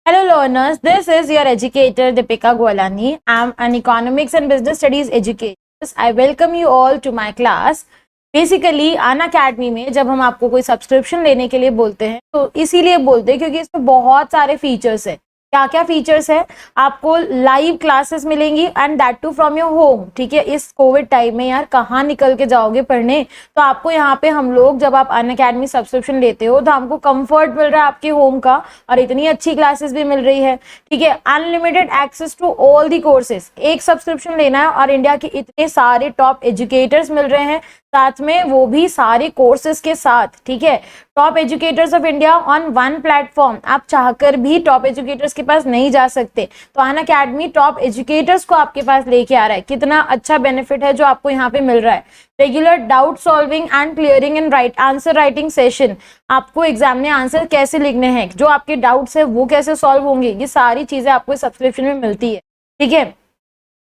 Hello learners, this is your educator Deepika Gwalani. I am an economics and business studies educator. I welcome you all to my class. Basically Unacademy में जब हम आपको कोई subscription लेने के लिए बोलते हैं तो इसीलिए बोलते हैं क्योंकि इसमें बहुत सारे फीचर्स है। क्या क्या फीचर्स है? आपको लाइव क्लासेस मिलेंगी and that too from your home. ठीक है, इस कोविड टाइम में यार कहाँ निकल के जाओगे पढ़ने, तो आपको यहाँ पे हम लोग जब आप अनअकैडमी सब्सक्रिप्शन लेते हो तो हमको कंफर्ट मिल रहा है आपके होम का और इतनी अच्छी क्लासेस भी मिल रही है। ठीक है, unlimited access to all the courses. एक सब्सक्रिप्शन लेना है और इंडिया के इतने सारे टॉप एजुकेटर्स मिल रहे हैं, साथ में वो भी सारे कोर्सेज के साथ। ठीक है, top educators of India on one platform. आप चाहकर भी टॉप एजुकेटर्स के पास नहीं जा सकते, तो अनअकैडमी टॉप एजुकेटर्स को आपके पास लेके आ रहा है। कितना अच्छा बेनिफिट है जो आपको यहाँ पे मिल रहा है। Regular doubt solving and clearing and answer writing session. आपको एग्जाम में आंसर कैसे लिखने हैं, जो आपके डाउट्स है वो कैसे सॉल्व होंगे, ये सारी चीजें आपको सब्सक्रिप्शन में मिलती है। ठीक है,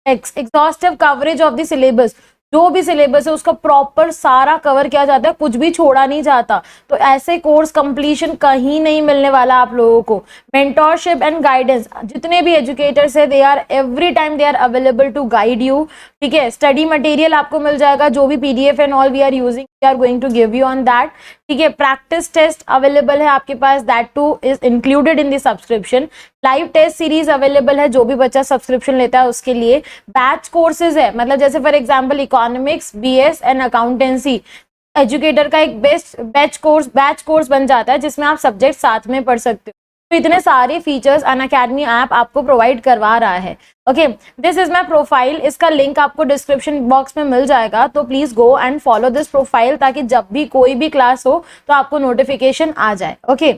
exhaustive coverage of the syllabus. जो भी सिलेबस है उसका प्रॉपर सारा कवर किया जाता है, कुछ भी छोड़ा नहीं जाता। तो ऐसे कोर्स कंप्लीशन कहीं नहीं मिलने वाला आप लोगों को। मेंटोरशिप एंड गाइडेंस, जितने भी एजुकेटर्स है they are every time they are available to guide you. ठीक है, स्टडी मटेरियल आपको मिल जाएगा, जो भी PDF and all we are using we are going to give you on that. ठीक है, प्रैक्टिस टेस्ट अवेलेबल है आपके पास, that too is included in the subscription. Live test series available है जो भी बच्चा सब्सक्रिप्शन लेता है उसके लिए। बैच कोर्सेज है, मतलब जैसे for example economics, BS and accountancy. Educator का एक बेस्ट बैच कोर्स बन जाता है जिसमें आप सब्जेक्ट साथ में पढ़ सकते हो। तो इतने सारे फीचर्स अनअकैडमी ऐप आपको प्रोवाइड करवा रहा है। Okay, this is my profile. इसका लिंक आपको डिस्क्रिप्शन बॉक्स में मिल जाएगा, तो please go and follow this profile ताकि जब भी कोई भी क्लास हो तो आपको नोटिफिकेशन आ जाए। Okay,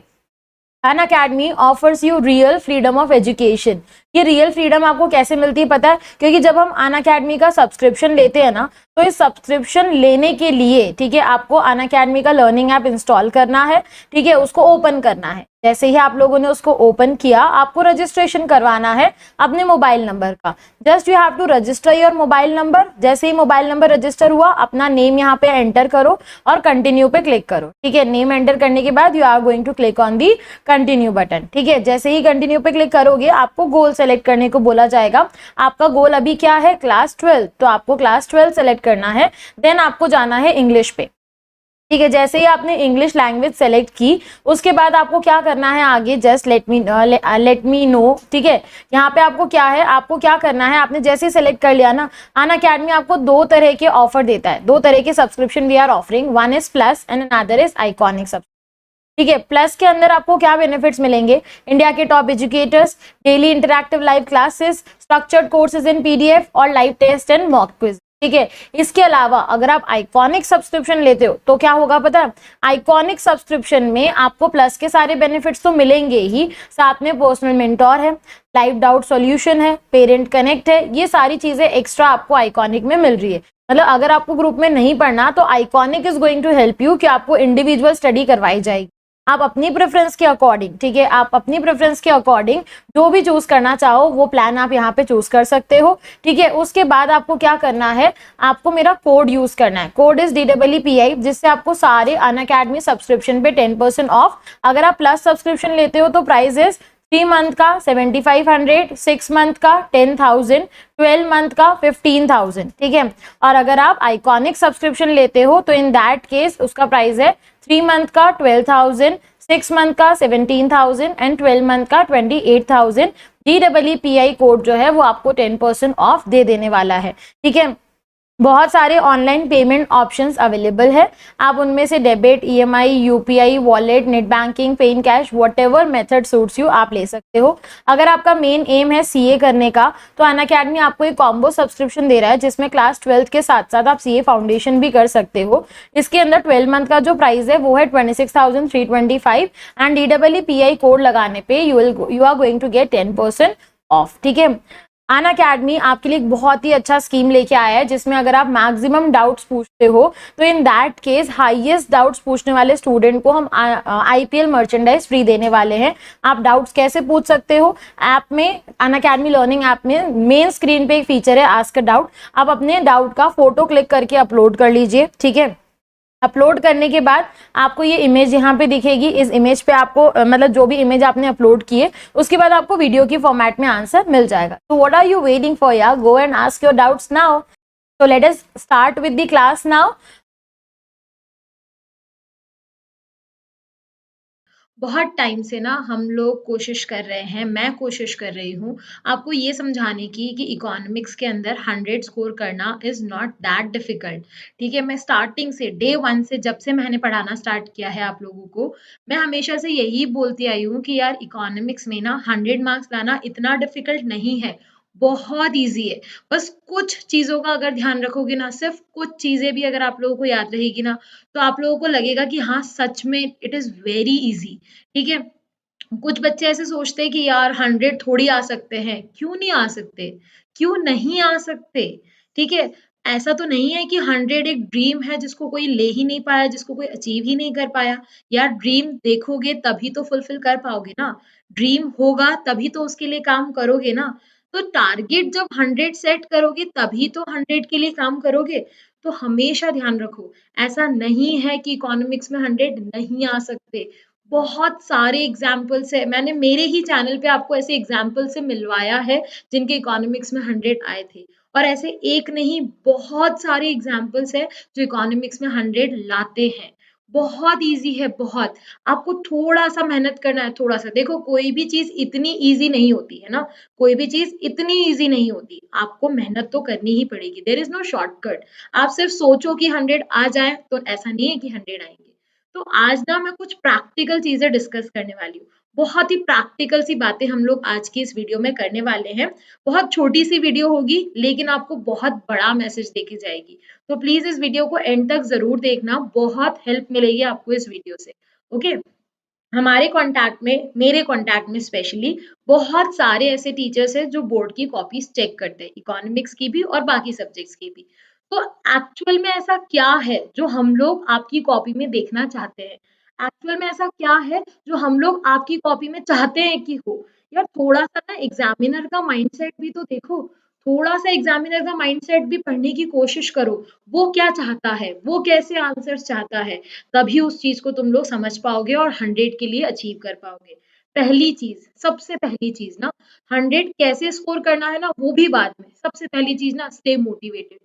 Unacademy offers you real freedom of education. ये रियल फ्रीडम आपको कैसे मिलती है पता है? क्योंकि जब हम अनअकैडमी का सब्सक्रिप्शन लेते हैं ना, तो इस सब्सक्रिप्शन लेने के लिए ठीक है आपको अनअकैडमी का लर्निंग ऐप इंस्टॉल करना है। ठीक है, उसको ओपन करना है। जैसे ही आप लोगों ने उसको ओपन किया, आपको रजिस्ट्रेशन करवाना है अपने मोबाइल नंबर का। Just you have to register your mobile number. जैसे ही मोबाइल नंबर रजिस्टर हुआ, अपना नेम यहाँ पे एंटर करो और कंटिन्यू पे क्लिक करो। ठीक है, नेम एंटर करने के बाद you are going to click on the continue button. ठीक है, जैसे ही कंटिन्यू पे क्लिक करोगे आपको गोल सेलेक्ट करने को बोला जाएगा। आपका गोल अभी क्या है? क्लास 12, तो आपको क्लास 12 सेलेक्ट करना है। देन आपको जाना है इंग्लिश पे। ठीक है, जैसे ही आपने इंग्लिश लैंग्वेज सेलेक्ट की, उसके बाद आपको क्या करना है आगे? Just let me know. ठीक है, यहाँ पे आपको क्या है, आपको क्या करना है, आपने जैसे ही सेलेक्ट कर लिया ना, अनअकैडमी आपको दो तरह के ऑफर देता है, दो तरह के subscription we are offering. One is plus and another is iconic subscription. ठीक है, प्लस के अंदर आपको क्या बेनिफिट्स मिलेंगे? इंडिया के top educators, daily interactive live classes, structured courses in PDF और live test and mock quiz. ठीक है, इसके अलावा अगर आप आइकॉनिक सब्सक्रिप्शन लेते हो तो क्या होगा पता है? आइकॉनिक सब्सक्रिप्शन में आपको प्लस के सारे बेनिफिट्स तो मिलेंगे ही, साथ में पर्सनल मेंटोर है, लाइव डाउट सॉल्यूशन है, पेरेंट कनेक्ट है। ये सारी चीजें एक्स्ट्रा आपको आइकॉनिक में मिल रही है। मतलब अगर आपको ग्रुप में नहीं पढ़ना तो iconic is going to help you कि आपको इंडिविजुअल स्टडी करवाई जाएगी। आप अपनी प्रेफरेंस के अकॉर्डिंग, ठीक है, आप अपनी प्रेफरेंस के अकॉर्डिंग जो भी चूज करना चाहो वो प्लान आप यहाँ पे चूज कर सकते हो। ठीक है, उसके बाद आपको क्या करना है? आपको मेरा कोड यूज करना है। कोड इज DEEPI, जिससे आपको सारे अनअकैडमी सब्सक्रिप्शन पे 10% ऑफ। अगर आप प्लस सब्सक्रिप्शन लेते हो तो प्राइस इज 3 मंथ का 7500, 6 मंथ का 10,000, 12 मंथ का 15,000। ठीक है, और अगर आप आइकॉनिक सब्सक्रिप्शन लेते हो तो इन दैट केस उसका प्राइस है 3 मंथ का 12,000, 6 मंथ का 17,000 एंड 12 मंथ का 28,000। DEEPI कोड जो है वो आपको 10% ऑफ दे देने वाला है। ठीक है, बहुत सारे ऑनलाइन पेमेंट ऑप्शंस अवेलेबल है। आप उनमें से debit, EMI, UPI, wallet, net banking, pay in cash, whatever method suits you आप ले सकते हो। अगर आपका मेन एम है CA करने का तो अनअकैडमी आपको एक कॉम्बो सब्सक्रिप्शन दे रहा है जिसमें क्लास 12 के साथ साथ आप CA फाउंडेशन भी कर सकते हो। इसके अंदर 12 मंथ का जो प्राइस है वो है 26,325 एंड DEEPI कोड लगाने पे you are going to get 10% off. ठीक है, अनअकैडमी आपके लिए एक बहुत ही अच्छा स्कीम लेके आया है जिसमें अगर आप मैक्सिमम डाउट्स पूछते हो तो in that case highest doubts पूछने वाले स्टूडेंट को हम IPL मर्चेंडाइज फ्री देने वाले हैं। आप डाउट्स कैसे पूछ सकते हो? ऐप में, अनअकैडमी लर्निंग ऐप में मेन स्क्रीन पे एक फीचर है आस्क अ डाउट। आप अपने डाउट का फोटो क्लिक करके अपलोड कर लीजिए। ठीक है, अपलोड करने के बाद आपको ये इमेज यहाँ पे दिखेगी। इस इमेज पे आपको मतलब जो भी इमेज आपने अपलोड की है उसके बाद आपको वीडियो की फॉर्मेट में आंसर मिल जाएगा। तो what are you waiting for यार, go and ask your doubts now. So let us start with the class now. बहुत टाइम से ना हम लोग कोशिश कर रहे हैं, मैं कोशिश कर रही हूँ आपको ये समझाने की कि इकोनॉमिक्स के अंदर 100 स्कोर करना इज नॉट दैट डिफिकल्ट। ठीक है, मैं स्टार्टिंग से डे 1 से जब से मैंने पढ़ाना स्टार्ट किया है आप लोगों को, मैं हमेशा से यही बोलती आई हूँ कि यार इकोनॉमिक्स में ना 100 मार्क्स लाना इतना डिफिकल्ट नहीं है, बहुत ईजी है। बस कुछ चीज़ों का अगर ध्यान रखोगे ना, सिर्फ कुछ चीज़ें भी अगर आप लोगों को याद रहेगी ना, तो आप लोगों को लगेगा कि हाँ सच में इट इज़ वेरी ईजी। ठीक है, कुछ बच्चे ऐसे सोचते हैं कि यार 100 थोड़ी आ सकते हैं, क्यों नहीं आ सकते? क्यों नहीं आ सकते? ठीक है, ऐसा तो नहीं है कि 100 एक ड्रीम है जिसको कोई ले ही नहीं पाया, जिसको कोई अचीव ही नहीं कर पाया। यार ड्रीम देखोगे तभी तो फुलफिल कर पाओगे ना, ड्रीम होगा तभी तो उसके लिए काम करोगे ना। तो टारगेट जब 100 सेट करोगे तभी तो 100 के लिए काम करोगे। तो हमेशा ध्यान रखो, ऐसा नहीं है कि इकोनॉमिक्स में 100 नहीं आ सकते। बहुत सारे एग्जाम्पल्स है, मैंने मेरे ही चैनल पे आपको ऐसे एग्जाम्पल से मिलवाया है जिनके इकोनॉमिक्स में 100 आए थे। और ऐसे एक नहीं बहुत सारे एग्जाम्पल्स है जो इकोनॉमिक्स में 100 लाते हैं। बहुत इजी है, बहुत। आपको थोड़ा सा मेहनत करना है, थोड़ा सा। देखो कोई भी चीज इतनी इजी नहीं होती है ना, कोई भी चीज इतनी इजी नहीं होती, आपको मेहनत तो करनी ही पड़ेगी। There is no shortcut. आप सिर्फ सोचो कि 100 आ जाए तो ऐसा नहीं है कि 100 आएंगे। तो आज ना मैं कुछ प्रैक्टिकल चीजें डिस्कस करने वाली हूँ। बहुत ही प्रैक्टिकल सी बातें हम लोग आज की इस वीडियो में करने वाले हैं। बहुत छोटी सी वीडियो होगी लेकिन आपको बहुत बड़ा मैसेज देके जाएगी। तो प्लीज इस वीडियो को एंड तक जरूर देखना, बहुत हेल्प मिलेगी आपको इस वीडियो से। ओके, हमारे कांटेक्ट में, मेरे कांटेक्ट में स्पेशली बहुत सारे ऐसे टीचर्स हैं जो बोर्ड की कॉपीज चेक करते हैं, इकोनॉमिक्स की भी और बाकी सब्जेक्ट्स की भी। तो एक्चुअल में ऐसा क्या है जो हम लोग आपकी कॉपी में देखना चाहते हैं? एक्चुअल में ऐसा क्या है जो हम लोग आपकी कॉपी में चाहते हैं कि हो? यार थोड़ा सा ना एग्जामिनर का माइंडसेट भी तो देखो, थोड़ा सा एग्जामिनर का माइंडसेट भी पढ़ने की कोशिश करो। वो क्या चाहता है, वो कैसे आंसर्स चाहता है, तभी उस चीज को तुम लोग समझ पाओगे और 100 के लिए अचीव कर पाओगे। पहली चीज, सबसे पहली चीज ना, 100 कैसे स्कोर करना है ना वो भी बाद में। सबसे पहली चीज ना, स्टे मोटिवेटेड।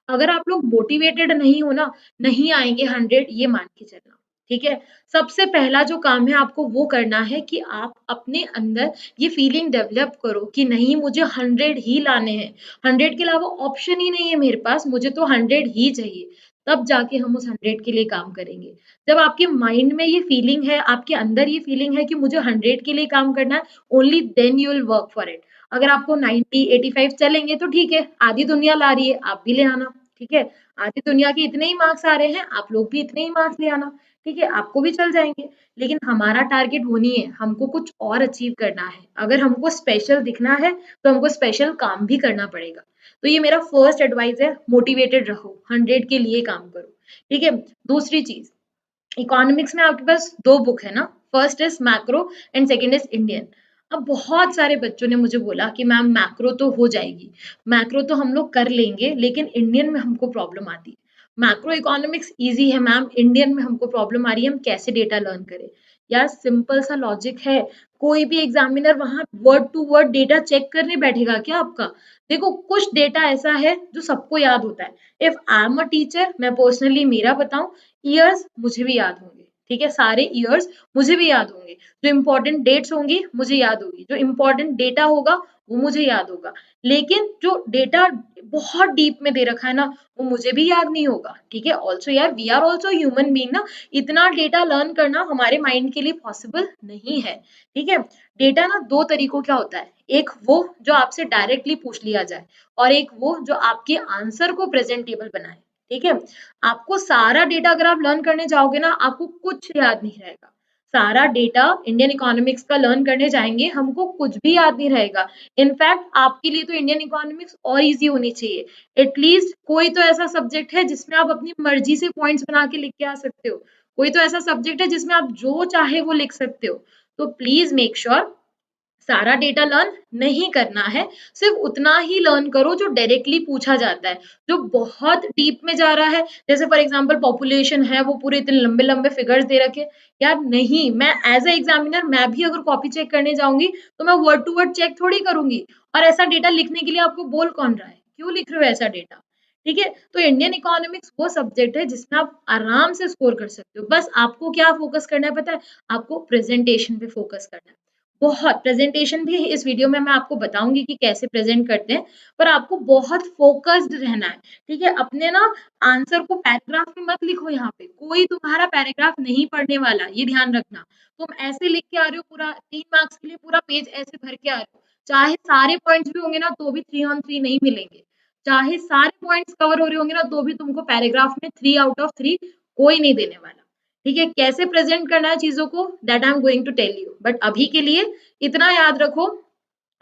अगर आप लोग मोटिवेटेड नहीं हो ना, नहीं आएंगे 100, ये मान के चलना। ठीक है, सबसे पहला जो काम है आपको वो करना है कि आप अपने अंदर ये फीलिंग डेवलप करो कि नहीं मुझे 100 ही लाने हैं, 100 के अलावा ऑप्शन ही नहीं है मेरे पास, मुझे तो 100 ही चाहिए। तब जाके हम उस 100 के लिए काम करेंगे। जब आपके माइंड में ये फीलिंग है, आपके अंदर ये फीलिंग है कि मुझे 100 के लिए काम करना है, only then you will work for it. अगर आपको 90 85 चलेंगे तो ठीक है, आधी दुनिया ला रही है, आप भी ले आना। ठीक है, आधी दुनिया के इतने ही मार्क्स आ रहे हैं, आप लोग भी इतने ही मार्क्स ले आना। ठीक है, आपको भी चल जाएंगे। लेकिन हमारा टारगेट वो नहीं है, हमको कुछ और अचीव करना है। अगर हमको स्पेशल दिखना है तो हमको स्पेशल काम भी करना पड़ेगा। तो ये मेरा फर्स्ट एडवाइस है, मोटिवेटेड रहो, 100 के लिए काम करो। ठीक है, दूसरी चीज, इकोनॉमिक्स में आपके पास दो बुक है ना, first is macro and second is Indian. अब बहुत सारे बच्चों ने मुझे बोला कि मैम मैक्रो तो हो जाएगी, मैक्रो तो हम लोग कर लेंगे, लेकिन इंडियन में हमको प्रॉब्लम आती है। मैक्रो इकोनॉमिक्स इजी है मैम, इंडियन में हमको प्रॉब्लम आ रही है, हम कैसे डेटा लर्न करें? यार सिंपल सा लॉजिक है, कोई भी एग्जामिनर वहां word to word data check करने बैठेगा क्या आपका? देखो कुछ डेटा ऐसा है जो सबको याद होता है। If I am a teacher, मैं पर्सनली मेरा बताऊं, ईयर्स मुझे भी याद होंगे। ठीक है, सारे ईयर्स मुझे भी याद होंगे। जो इंपॉर्टेंट डेट्स होंगी मुझे याद होगी, जो इंपॉर्टेंट डेटा होगा वो मुझे याद होगा। लेकिन जो डेटा बहुत डीप में दे रखा है ना, वो मुझे भी याद नहीं होगा। ठीक है, ऑल्सो यार we are also human being ना, इतना डेटा लर्न करना हमारे माइंड के लिए पॉसिबल नहीं है। ठीक है, डेटा ना दो तरीकों का होता है, एक वो जो आपसे डायरेक्टली पूछ लिया जाए, और एक वो जो आपके आंसर को प्रेजेंटेबल बनाए। ठीक है, आपको सारा डेटा अगर आप लर्न करने जाओगे ना, आपको कुछ याद नहीं रहेगा। सारा डेटा इंडियन इकोनॉमिक्स का लर्न करने जाएंगे, हमको कुछ भी याद नहीं रहेगा। इनफैक्ट आपके लिए तो इंडियन इकोनॉमिक्स और इजी होनी चाहिए। एटलीस्ट कोई तो ऐसा सब्जेक्ट है जिसमें आप अपनी मर्जी से पॉइंट्स बना के लिख के आ सकते हो, कोई तो ऐसा सब्जेक्ट है जिसमें आप जो चाहे वो लिख सकते हो। तो प्लीज मेक श्योर सारा डेटा लर्न नहीं करना है, सिर्फ उतना ही लर्न करो जो डायरेक्टली पूछा जाता है। जो बहुत डीप में जा रहा है, जैसे फॉर एग्जांपल पॉपुलेशन है, वो पूरे इतने लंबे-लंबे फिगर्स दे रखे, यार नहीं, मैं एज़ अ एग्जामिनर मैं भी अगर कॉपी चेक करने जाऊँगी, तो मैं वर्ड टू वर्ड चेक थोड़ी करूँगी। और ऐसा डेटा लिखने के लिए आपको बोल कौन रहा है? क्यों लिख रहे हो ऐसा डेटा? ठीक है? तो इंडियन इकोनॉमिक्स वो सब्जेक्ट है जिसमें आप आराम से स्कोर कर सकते हो। बस आपको क्या फोकस करना है पता है? आपको प्रेज़ेंटेशन पे फोकस करना है। बहुत प्रेजेंटेशन भी इस वीडियो में मैं आपको बताऊंगी कि कैसे प्रेजेंट करते हैं, पर आपको बहुत फोकस्ड रहना है। ठीक है, अपने ना आंसर को पैराग्राफ में मत लिखो, यहाँ पे कोई तुम्हारा पैराग्राफ नहीं पढ़ने वाला, ये ध्यान रखना। तुम ऐसे लिख के आ रहे हो, पूरा 3 मार्क्स के लिए पूरा पेज ऐसे भर के आ रहे हो, चाहे सारे पॉइंट्स भी होंगे ना तो भी 3 on 3 नहीं मिलेंगे, चाहे सारे पॉइंट्स कवर हो रहे होंगे ना तो भी तुमको पैराग्राफ में 3 out of 3 कोई नहीं देने वाला। ठीक है, कैसे प्रेजेंट करना है चीजों को, that I am going to tell you, but अभी के लिए इतना याद रखो,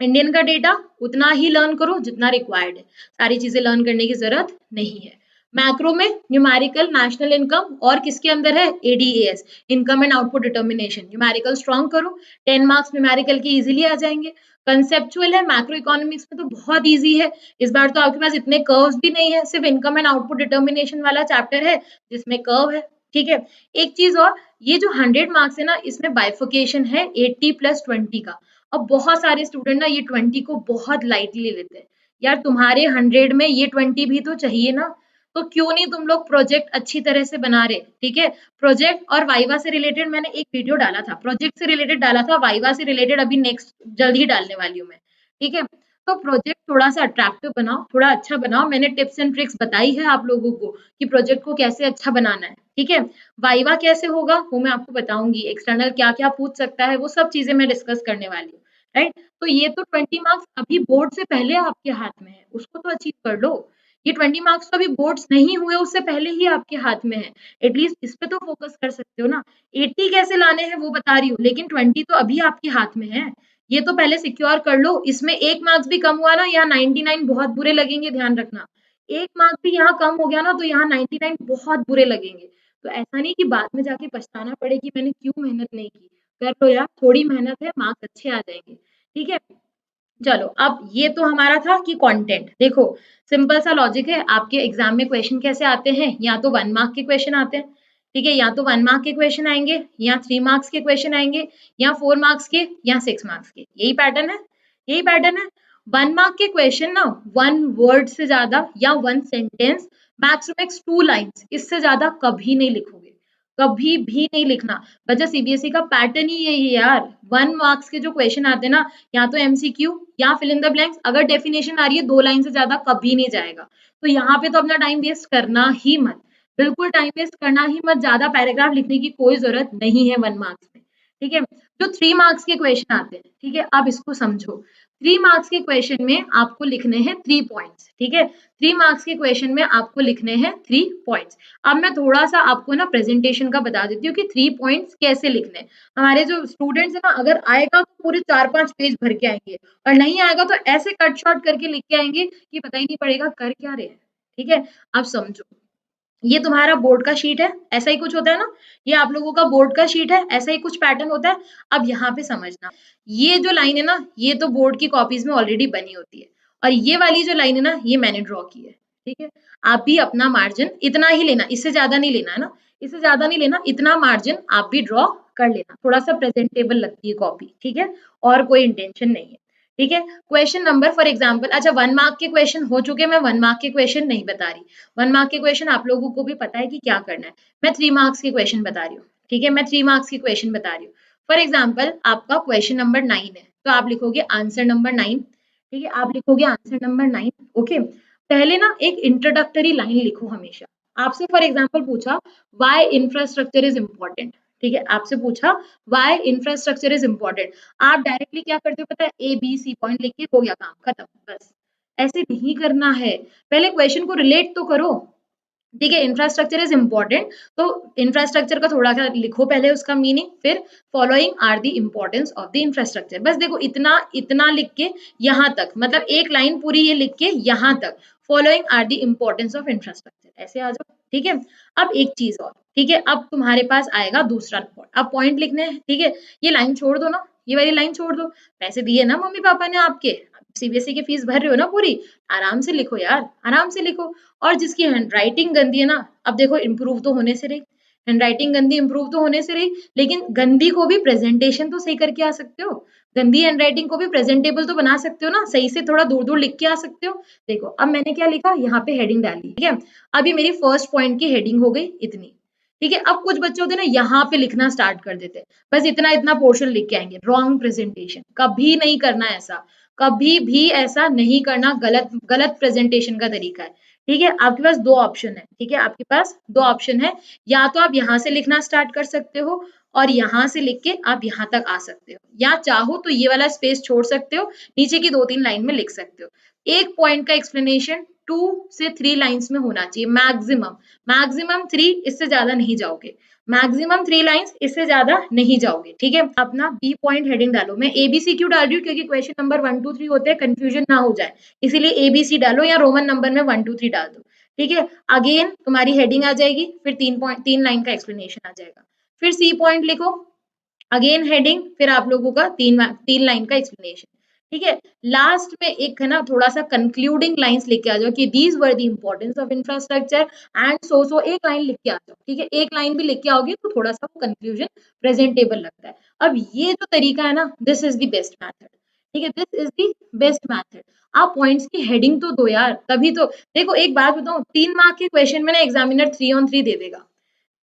इंडियन का डेटा उतना ही लर्न करो जितना रिक्वायर्ड है, सारी चीजें लर्न करने की जरूरत नहीं है। मैक्रो में न्यूमेरिकल नेशनल इनकम और किसके अंदर है, ADAS, income and output determination, numerical strong करो, 10 मार्क्स न्यूमेरिकल के इजीली आ जाएंगे। कंसेप्चुअल है, मैक्रो इकोनॉमिक्स में तो बहुत इजी है, इस बार तो आपके पास इतने कर्व्स भी नहीं है, सिर्फ इनकम एंड आउटपुट डिटर्मिनेशन वाला चैप्टर है जिसमें कर्व है। ठीक है, एक चीज और, ये जो 100 मार्क्स है ना, इसमें बाइफिकेशन है 80+20 का। अब बहुत सारे स्टूडेंट ना ये 20 को बहुत लाइटली लेते हैं, यार तुम्हारे 100 में ये 20 भी तो चाहिए ना, तो क्यों नहीं तुम लोग प्रोजेक्ट अच्छी तरह से बना रहे। ठीक है, प्रोजेक्ट और वाइवा से रिलेटेड मैंने एक वीडियो डाला था, प्रोजेक्ट से रिलेटेड डाला था, वाइवा से रिलेटेड अभी नेक्स्ट जल्द ही डालने वाली हूँ मैं। ठीक है, तो प्रोजेक्ट थोड़ा सा अट्रैक्टिव बनाओ, थोड़ा अच्छा बनाओ, मैंने टिप्स एंड ट्रिक्स बताई है आप लोगों को कि प्रोजेक्ट को कैसे अच्छा बनाना है। ठीक है, वाइवा कैसे होगा वो मैं आपको बताऊंगी, एक्सटर्नल क्या क्या पूछ सकता है वो सब चीजें मैं डिस्कस करने वाली हूँ। राइट, तो ये तो 20 मार्क्स अभी बोर्ड से पहले आपके हाथ में है, उसको तो अचीव कर लो। ये 20 मार्क्स तो अभी बोर्ड्स नहीं हुए उससे पहले ही आपके हाथ में है, एटलीस्ट इस पे तो फोकस कर सकते हो ना। 80 कैसे लाने हैं वो बता रही हूँ, लेकिन 20 तो अभी आपके हाथ में है, ये तो पहले सिक्योर कर लो। इसमें 1 मार्क्स भी कम हुआ ना, यहाँ 99 बहुत बुरे लगेंगे, ध्यान रखना। 1 मार्क भी यहाँ कम हो गया ना तो यहाँ 99 बहुत बुरे लगेंगे। तो ऐसा नहीं कि बाद में जाके पछताना पड़े कि मैंने क्यों मेहनत नहीं की, कर लो यार, थोड़ी मेहनत है, मार्क्स अच्छे आ जाएंगे। ठीक है, चलो अब ये तो हमारा था कि कंटेंट देखो, सिंपल सा लॉजिक है, आपके एग्जाम में क्वेश्चन कैसे आते हैं, या तो 1 मार्क के क्वेश्चन आते हैं। ठीक है, या तो 1 मार्क के क्वेश्चन आएंगे, या 3 मार्क्स के क्वेश्चन आएंगे, या 4 मार्क्स के, या 6 मार्क्स के, यही पैटर्न है, यही पैटर्न है। 1 मार्क के क्वेश्चन ना 1 वर्ड से ज्यादा या 1 sentence, max to max 2 lines, इससे ज्यादा कभी नहीं लिखोगे, कभी भी नहीं लिखना। वजह सीबीएसई का पैटर्न ही यही है यार, 1 मार्क्स के जो क्वेश्चन आते हैं ना, या तो एमसीक्यू या फिल इन द ब्लैंक्स, अगर डेफिनेशन आ रही है 2 लाइन से ज्यादा कभी नहीं जाएगा। तो यहाँ पे तो अपना टाइम वेस्ट करना ही मत, बिल्कुल टाइम वेस्ट करना ही मत, ज्यादा पैराग्राफ लिखने की कोई जरूरत नहीं है 1 मार्क्स में। ठीक है, जो 3 मार्क्स के क्वेश्चन आते हैं, ठीक है, अब इसको समझो। 3 मार्क्स के क्वेश्चन में आपको लिखने हैं 3 पॉइंट्स। ठीक है, 3 मार्क्स के क्वेश्चन में आपको लिखने हैं 3 पॉइंट्स। अब मैं थोड़ा सा आपको ना प्रेजेंटेशन का बता देती हूँ कि 3 पॉइंट्स कैसे लिखने हैं। हमारे जो स्टूडेंट्स है ना, अगर आएगा तो पूरे 4-5 पेज भर के आएंगे, और नहीं आएगा तो ऐसे कट शॉर्ट करके लिख के आएंगे कि पता ही नहीं पड़ेगा कर क्या रहे हैं। ठीक है, अब समझो, ये तुम्हारा बोर्ड का शीट है, ऐसा ही कुछ होता है ना, ये आप लोगों का बोर्ड का शीट है, ऐसा ही कुछ पैटर्न होता है। अब यहाँ पे समझना, ये जो लाइन है ना, ये तो बोर्ड की कॉपीज में ऑलरेडी बनी होती है, और ये वाली जो लाइन है ना, ये मैंने ड्रॉ की है। ठीक है, आप भी अपना मार्जिन इतना ही लेना, इससे ज्यादा नहीं लेना है ना, इससे ज्यादा नहीं लेना, इतना मार्जिन आप भी ड्रॉ कर लेना, थोड़ा सा प्रेजेंटेबल लगती है कॉपी। ठीक है, और कोई इंटेंशन नहीं है। ठीक है, क्वेश्चन नंबर फॉर एग्जाम्पल, अच्छा 1 मार्क के क्वेश्चन हो चुके, मैं 1 मार्क के क्वेश्चन नहीं बता रही। 1 मार्क के क्वेश्चन आप लोगों को भी पता है कि क्या करना है, मैं 3 मार्क्स के क्वेश्चन बता रही हूँ। ठीक है, मैं 3 मार्क्स के क्वेश्चन बता रही हूँ। फॉर एग्जाम्पल आपका क्वेश्चन नंबर 9 है, तो आप लिखोगे आंसर नंबर 9। ठीक है, आप लिखोगे आंसर नंबर 9। ओके, पहले ना एक इंट्रोडक्टरी लाइन लिखो हमेशा। आपसे फॉर एग्जाम्पल पूछा वाई इंफ्रास्ट्रक्चर इज इम्पोर्टेंट, ठीक है, आपसे पूछा वाई इंफ्रास्ट्रक्चर इज इम्पोर्टेंट, आप डायरेक्टली क्या करते हो पता है, ए बी सी पॉइंट लिख के हो गया काम खत्म, बस ऐसे नहीं करना है, पहले क्वेश्चन को रिलेट तो करो। ठीक है, इंफ्रास्ट्रक्चर इज इम्पोर्टेंट, तो इंफ्रास्ट्रक्चर का थोड़ा सा लिखो पहले उसका मीनिंग, फिर following are the importance of the infrastructure, बस देखो इतना इतना लिख के यहाँ तक, मतलब एक लाइन पूरी ये लिख के यहाँ तक, following are the importance of infrastructure, ऐसे आ जाओ। ठीक है, अब एक चीज और, ठीक है, अब तुम्हारे पास आएगा दूसरा पॉइंट, अब पॉइंट लिखने हैं। ठीक है, ये लाइन छोड़ दो ना, ये वाली लाइन छोड़ दो, पैसे दिए ना मम्मी पापा ने आपके, सीबीएसई की फीस भर रहे हो ना पूरी, आराम से लिखो यार, आराम से लिखो। और जिसकी हैंडराइटिंग गंदी है ना, अब देखो इम्प्रूव तो होने से रही, हैंडराइटिंग गंदी इम्प्रूव तो होने से रही, लेकिन गंदी को भी प्रेजेंटेशन तो सही करके आ सकते हो, गंदी हैंडराइटिंग को भी प्रेजेंटेबल तो बना सकते हो ना, सही से थोड़ा दूर दूर लिख के आ सकते हो। देखो अब मैंने क्या लिखा, यहाँ पे हेडिंग डाली, ठीक है। अब ये मेरी फर्स्ट पॉइंट की हेडिंग हो गई इतनी, ठीक है। अब कुछ बच्चे होते हैं ना, यहाँ पे लिखना स्टार्ट कर देते हैं, बस इतना इतना पोर्शन लिख के आएंगे, रॉन्ग प्रेजेंटेशन, कभी नहीं करना ऐसा, कभी भी ऐसा नहीं करना, गलत गलत प्रेजेंटेशन का तरीका है, ठीक है। आपके पास दो ऑप्शन है, ठीक है, आपके पास दो ऑप्शन है, या तो आप यहाँ से लिखना स्टार्ट कर सकते हो और यहाँ से लिख के आप यहाँ तक आ सकते हो, या चाहो तो ये वाला स्पेस छोड़ सकते हो, नीचे की 2-3 लाइन में लिख सकते हो। एक पॉइंट का एक्सप्लेनेशन 2 से 3 लाइन्स में होना चाहिए मैक्सिमम, मैक्सिमम 3, इससे ज्यादा नहीं जाओगे, मैक्सिमम 3 लाइन्स, इससे ज्यादा नहीं जाओगे, ठीक है। अपना बी पॉइंट हेडिंग डालो, मैं एबीसी क्यों डाल रही हूँ, क्योंकि क्वेश्चन नंबर 1 2 3 होते हैं, कंफ्यूजन ना हो जाए, इसीलिए एबीसी डालो, या रोमन नंबर में 1 2 3 डाल दो, ठीक है। अगेन तुम्हारी हेडिंग आ जाएगी, फिर 3 लाइन का एक्सप्लेनेशन आ जाएगा, फिर सी पॉइंट लिखो, अगेन हेडिंग, फिर आप लोगों का 3 लाइन का एक्सप्लेनेशन, ठीक है। लास्ट में एक है ना थोड़ा सा कंक्लूडिंग लाइंस लिख के आ जाओ कि these were the importance of infrastructure and so एक लाइन लिख के आ जाओ, ठीक है। एक लाइन भी लिख के आओगे तो थोड़ा सा कंक्लूजन प्रेजेंटेबल लगता है। अब ये जो तरीका है ना, this is the best method, ठीक है, this is the best method. आप पॉइंट्स की हेडिंग तो दो यार, तभी तो। देखो एक बात बताऊं, 3 मार्क के क्वेश्चन में ना एग्जामिनर 3 on 3 दे देगा,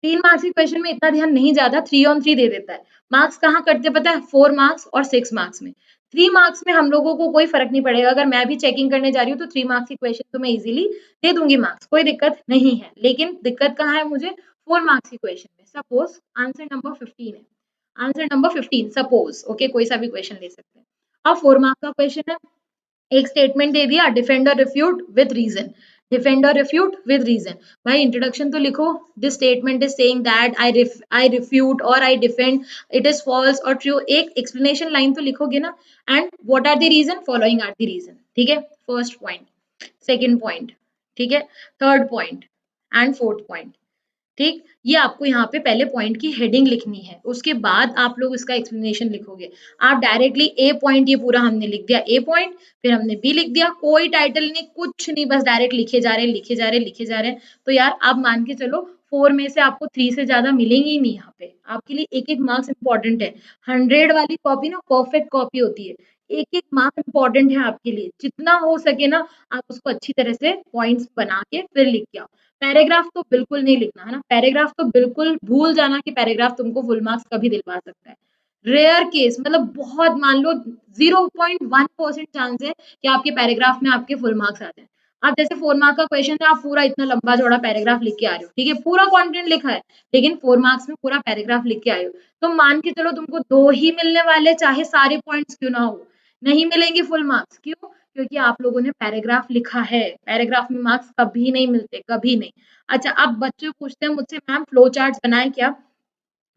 3 मार्क्स के क्वेश्चन में इतना ध्यान नहीं जाता, 3 on 3 दे देता है। मार्क्स कहाँ कटते पता है, 4 मार्क्स और 6 मार्क्स में। 3 मार्क्स में हम लोगों को कोई फर्क नहीं पड़ेगा, अगर मैं भी चेकिंग करने जा रही हूँ तो 3 मार्क्स के क्वेश्चन तो मैं इजीली दे दूंगी मार्क्स, कोई दिक्कत नहीं है। लेकिन दिक्कत कहाँ है मुझे, 4 मार्क्स के क्वेश्चन में। सपोज आंसर नंबर 15 है, आंसर नंबर 15 सपोज, ओके, कोई सा भी क्वेश्चन ले सकते हैं। अब 4 मार्क्स का क्वेश्चन है, एक स्टेटमेंट दे दिया, डिफेंड और रिफ्यूट विद रीजन, डिफेंड और रिफ्यूट विद रीजन। भाई इंट्रोडक्शन तो लिखो, this statement is saying that I refute और I defend, it is false और ट्रू, एक एक्सप्लेनेशन लाइन तो लिखोगे ना। And what are the reason, following are the reason, ठीक है। फर्स्ट पॉइंट, सेकंड पॉइंट, ठीक है, third point and fourth point, ठीक। ये आपको यहाँ पे पहले पॉइंट की हेडिंग लिखनी है, उसके बाद आप लोग इसका एक्सप्लेनेशन लिखोगे। आप डायरेक्टली ए पॉइंट, ये पूरा हमने लिख दिया ए पॉइंट, फिर हमने बी लिख दिया, कोई टाइटल नहीं, कुछ नहीं, बस डायरेक्ट लिखे जा रहे हैं, लिखे जा रहे हैं, लिखे जा रहे हैं। तो यार आप मान के चलो 4 में से आपको 3 से ज्यादा मिलेंगे ही नहीं, यहाँ पे आपके लिए एक एक मार्क्स इंपॉर्टेंट है। 100 वाली कॉपी ना परफेक्ट कॉपी होती है, एक एक मार्क इंपॉर्टेंट है आपके लिए, जितना हो सके ना आप उसको अच्छी तरह से पॉइंट्स बना के फिर लिख के आओ। पैराग्राफ तो बिल्कुल नहीं लिखना है ना, पैराग्राफ तो बिल्कुल भूल जाना कि पैराग्राफ तुमको फुल मार्क्स कभी दिलवा सकता है। रेयर केस, मतलब बहुत, मान लो 0.1% चांस है कि आपके पैराग्राफ में आपके फुल मार्क्स आ जाए। आप जैसे 4 मार्क का क्वेश्चन है, आप पूरा इतना लंबा चौड़ा पैराग्राफ लिख के आ रहे हो, ठीक है, पूरा कंटेंट लिखा है, लेकिन 4 मार्क्स में पूरा पैराग्राफ लिख के आए हो, तो मान के चलो तुमको 2 ही मिलने वाले, चाहे सारे पॉइंट्स क्यों ना हो, नहीं मिलेंगे फुल मार्क्स। क्यों? क्योंकि आप लोगों ने पैराग्राफ लिखा है, पैराग्राफ में मार्क्स कभी नहीं मिलते, कभी नहीं। अच्छा, अब बच्चे पूछते हैं मुझसे, मैम फ्लो चार्ट्स बनाएं क्या?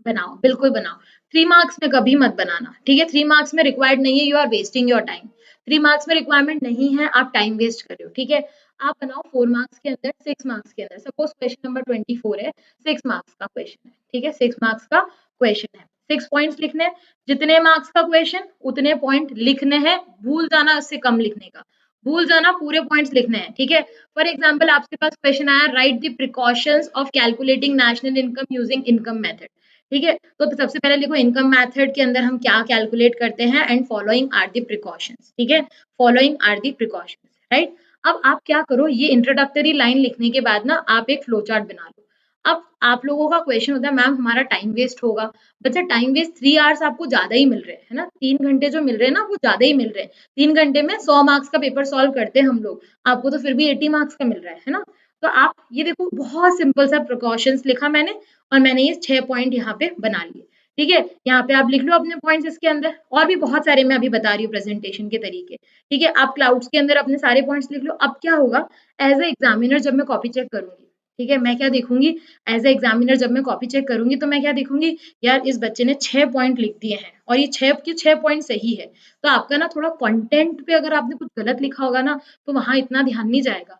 बनाओ, बिल्कुल बनाओ। 3 मार्क्स में कभी मत बनाना, ठीक है, 3 मार्क्स में रिक्वायर्ड नहीं है, you are wasting your time. 3 marks में रिक्वायरमेंट नहीं है, आप टाइम वेस्ट कर रहे हो, ठीक है। आप बनाओ 4 मार्क्स के अंदर, 6 मार्क्स के अंदर, सपोज क्वेश्चन नंबर 24 है, 6 मार्क्स का क्वेश्चन है, ठीक है, 6 मार्क्स का क्वेश्चन है, 6 पॉइंट्स लिखने हैं, जितने मार्क्स का क्वेश्चन उतने पॉइंट लिखने हैं, भूल जाना उससे कम लिखने का, भूल जाना, पूरे पॉइंट्स लिखने हैं, ठीक है। फॉर एग्जाम्पल आपके पास क्वेश्चन आया, right the precautions of calculating national income using income method, ठीक है। तो सबसे पहले देखो इनकम मेथड के अंदर हम क्या कैलकुलेट करते हैं, and following are the precautions, ठीक है, following are the precautions, right. अब आप क्या करो, ये इंट्रोडक्टरी लाइन लिखने के बाद ना आप एक फ्लो चार्ट बना लो। अब आप लोगों का क्वेश्चन होता है, मैम हमारा टाइम वेस्ट होगा। बच्चा टाइम वेस्ट 3 आवर्स आपको ज्यादा ही मिल रहे हैं, है ना, 3 घंटे जो मिल रहे हैं ना वो ज्यादा ही मिल रहे हैं। 3 घंटे में 100 मार्क्स का पेपर सॉल्व करते हैं हम लोग, आपको तो फिर भी 80 मार्क्स का मिल रहा है ना। तो आप ये देखो, बहुत सिंपल सा प्रिकॉशंस लिखा मैंने, और मैंने ये 6 पॉइंट यहाँ पे बना लिए, ठीक है। यहाँ पे आप लिख लो अपने पॉइंट्स इसके अंदर, और भी बहुत सारे मैं अभी बता रही हूँ प्रेजेंटेशन के तरीके, ठीक है। आप क्लाउड्स के अंदर अपने सारे पॉइंट्स लिख लो। अब क्या होगा, एज ए एग्जामिनर जब मैं कॉपी चेक करूंगी, ठीक है, मैं क्या देखूंगी, एज ए एग्जामिनर जब मैं कॉपी चेक करूंगी तो मैं क्या देखूंगी, यार इस बच्चे ने 6 पॉइंट लिख दिए हैं और ये 6 के 6 पॉइंट सही है। तो आपका ना थोड़ा कंटेंट पे अगर आपने कुछ गलत लिखा होगा ना, तो वहां इतना ध्यान नहीं जाएगा।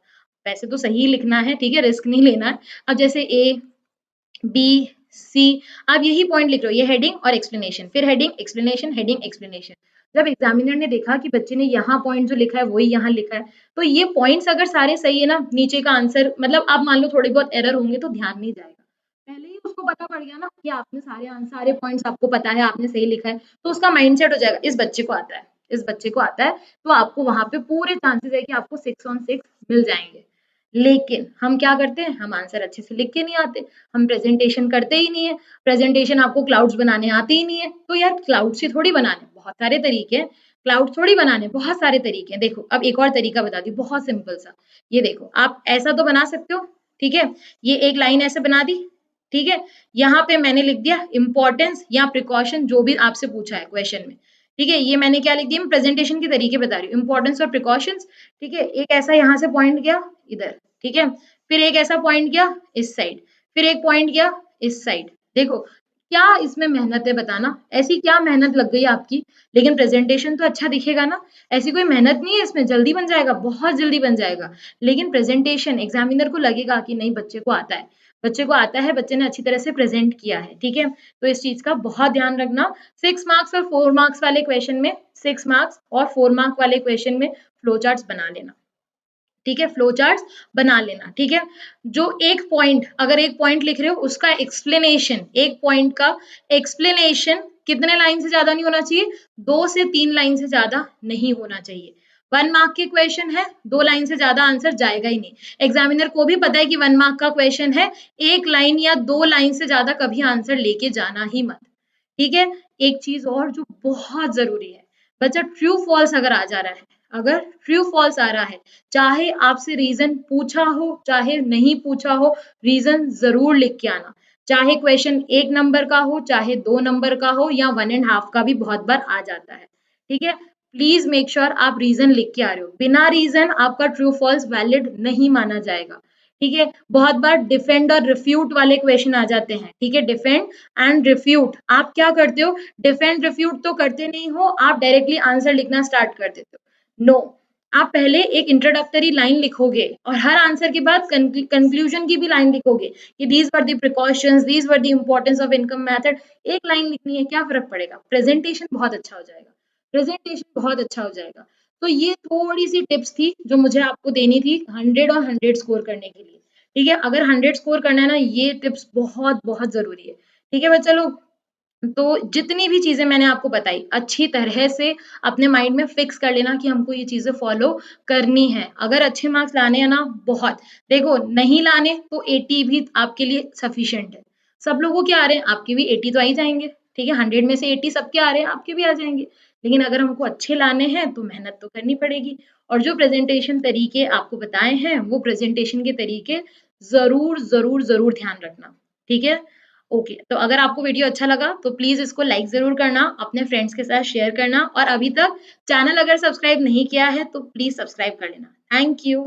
वैसे तो सही लिखना है, ठीक है, रिस्क नहीं लेना है। अब जैसे ए बी सी। आप यही पॉइंट लिख रहे हो, ये हेडिंग और एक्सप्लेनेशन, फिर हेडिंग एक्सप्लेनेशन, हेडिंग एक्सप्लेनेशन। जब एग्जामिनर ने देखा कि बच्चे ने यहाँ पॉइंट जो लिखा है वही यहाँ लिखा है, तो ये पॉइंट्स अगर सारे सही है ना, नीचे का आंसर मतलब आप मान लो थोड़े बहुत एरर होंगे तो ध्यान नहीं जाएगा। पहले ही उसको पता पड़ गया ना कि आपने सारे पॉइंट्स आपको पता है, आपने सही लिखा है, तो उसका माइंडसेट हो जाएगा इस बच्चे को आता है, इस बच्चे को आता है, तो आपको वहां पे पूरे चांसेस है कि आपको 6 on 6 मिल जाएंगे। लेकिन हम क्या करते हैं, हम आंसर अच्छे से लिख के नहीं आते, हम प्रेजेंटेशन करते ही नहीं है, प्रेजेंटेशन आपको क्लाउड्स बनाने आते ही नहीं है, तो यार क्लाउड्स ही थोड़ी बनाने, बहुत सारे तरीके हैं, क्लाउड थोड़ी बनाने, बहुत सारे तरीके हैं। देखो अब एक और तरीका बता दी, बहुत सिंपल सा, ये देखो आप ऐसा तो बना सकते हो, ठीक है, ये एक लाइन ऐसे बना दी, ठीक है, यहाँ पे मैंने लिख दिया इंपॉर्टेंस या प्रिकॉशन, जो भी आपसे पूछा है क्वेश्चन में, ठीक है, ये मैंने क्या लिख दिया, मैं प्रेजेंटेशन के तरीके बता रही हूँ, इंपॉर्टेंस और प्रिकॉशंस, ठीक है, एक ऐसा यहाँ से पॉइंट गया इधर, ठीक है, फिर एक ऐसा पॉइंट गया इस साइड, फिर एक पॉइंट गया इस साइड। देखो क्या इसमें मेहनत है बताना, ऐसी क्या मेहनत लग गई आपकी, लेकिन प्रेजेंटेशन तो अच्छा दिखेगा ना, ऐसी कोई मेहनत नहीं है इसमें, जल्दी बन जाएगा, बहुत जल्दी बन जाएगा, लेकिन प्रेजेंटेशन एग्जामिनर को लगेगा कि नहीं बच्चे को आता है, बच्चे को आता है, बच्चे ने अच्छी तरह से प्रेजेंट किया है, ठीक है, तो इस चीज का बहुत ध्यान रखना। 6 मार्क्स और 4 मार्क्स वाले क्वेश्चन में, 6 मार्क्स और 4 मार्क वाले क्वेश्चन में फ्लो चार्ट्स बना लेना, ठीक है, फ्लो चार्ट्स बना लेना, ठीक है, जो एक पॉइंट, अगर एक पॉइंट लिख रहे हो उसका एक्सप्लेनेशन, एक पॉइंट का एक्सप्लेनेशन कितने लाइन से ज्यादा नहीं होना चाहिए, 2 से 3 लाइन से ज्यादा नहीं होना चाहिए। 1 मार्क के क्वेश्चन है, 2 लाइन से ज्यादा आंसर जाएगा ही नहीं, एग्जामिनर को भी पता है कि 1 मार्क का क्वेश्चन है, 1 लाइन या 2 लाइन से ज्यादा कभी आंसर लेके जाना ही मत, ठीक है। एक चीज और जो बहुत जरूरी है, बच्चा ट्रू फॉल्स अगर आ जा रहा है, अगर ट्रू फॉल्स आ रहा है, चाहे आपसे रीजन पूछा हो चाहे नहीं पूछा हो, रीजन जरूर लिख के आना, चाहे क्वेश्चन 1 नंबर का हो चाहे 2 नंबर का हो या 1.5 का भी बहुत बार आ जाता है, ठीक है, प्लीज मेक श्योर आप रीजन लिख के आ रहे हो, बिना रीजन आपका ट्रू फॉल्स वैलिड नहीं माना जाएगा, ठीक है। बहुत बार डिफेंड और रिफ्यूट वाले क्वेश्चन आ जाते हैं, ठीक है, डिफेंड एंड रिफ्यूट, आप क्या करते हो, डिफेंड रिफ्यूट तो करते नहीं हो, आप डायरेक्टली आंसर लिखना स्टार्ट कर देते हो, नो, आप पहले एक इंट्रोडक्टरी लाइन लिखोगे और हर आंसर के बाद कंक्लूजन की भी लाइन लिखोगे कि these were the precautions, these were the importance of income method, एक लाइन लिखनी है, क्या फर्क पड़ेगा, प्रेजेंटेशन बहुत अच्छा हो जाएगा, प्रेजेंटेशन बहुत अच्छा हो जाएगा। तो ये थोड़ी सी टिप्स थी जो मुझे आपको देनी थी 100 और 100 स्कोर करने के लिए, ठीक है, अगर 100 स्कोर करना है ना, ये टिप्स बहुत बहुत जरूरी है, ठीक है बच्चा लोग। तो जितनी भी चीजें मैंने आपको बताई अच्छी तरह से अपने माइंड में फिक्स कर लेना कि हमको ये चीजें फॉलो करनी है, अगर अच्छे मार्क्स लाने हैं ना, बहुत, देखो नहीं लाने तो 80 भी आपके लिए सफिशिएंट है, सब लोगों के आ रहे हैं, आपके भी 80 तो आ ही जाएंगे, ठीक है, 100 में से 80 सबके आ रहे हैं, आपके भी आ जाएंगे, लेकिन अगर हमको अच्छे लाने हैं तो मेहनत तो करनी पड़ेगी, और जो प्रेजेंटेशन तरीके आपको बताए हैं वो प्रेजेंटेशन के तरीके जरूर जरूर जरूर ध्यान रखना, ठीक है। ओके, तो अगर आपको वीडियो अच्छा लगा तो प्लीज इसको लाइक जरूर करना, अपने फ्रेंड्स के साथ शेयर करना, और अभी तक चैनल अगर सब्सक्राइब नहीं किया है तो प्लीज सब्सक्राइब कर लेना। Thank you.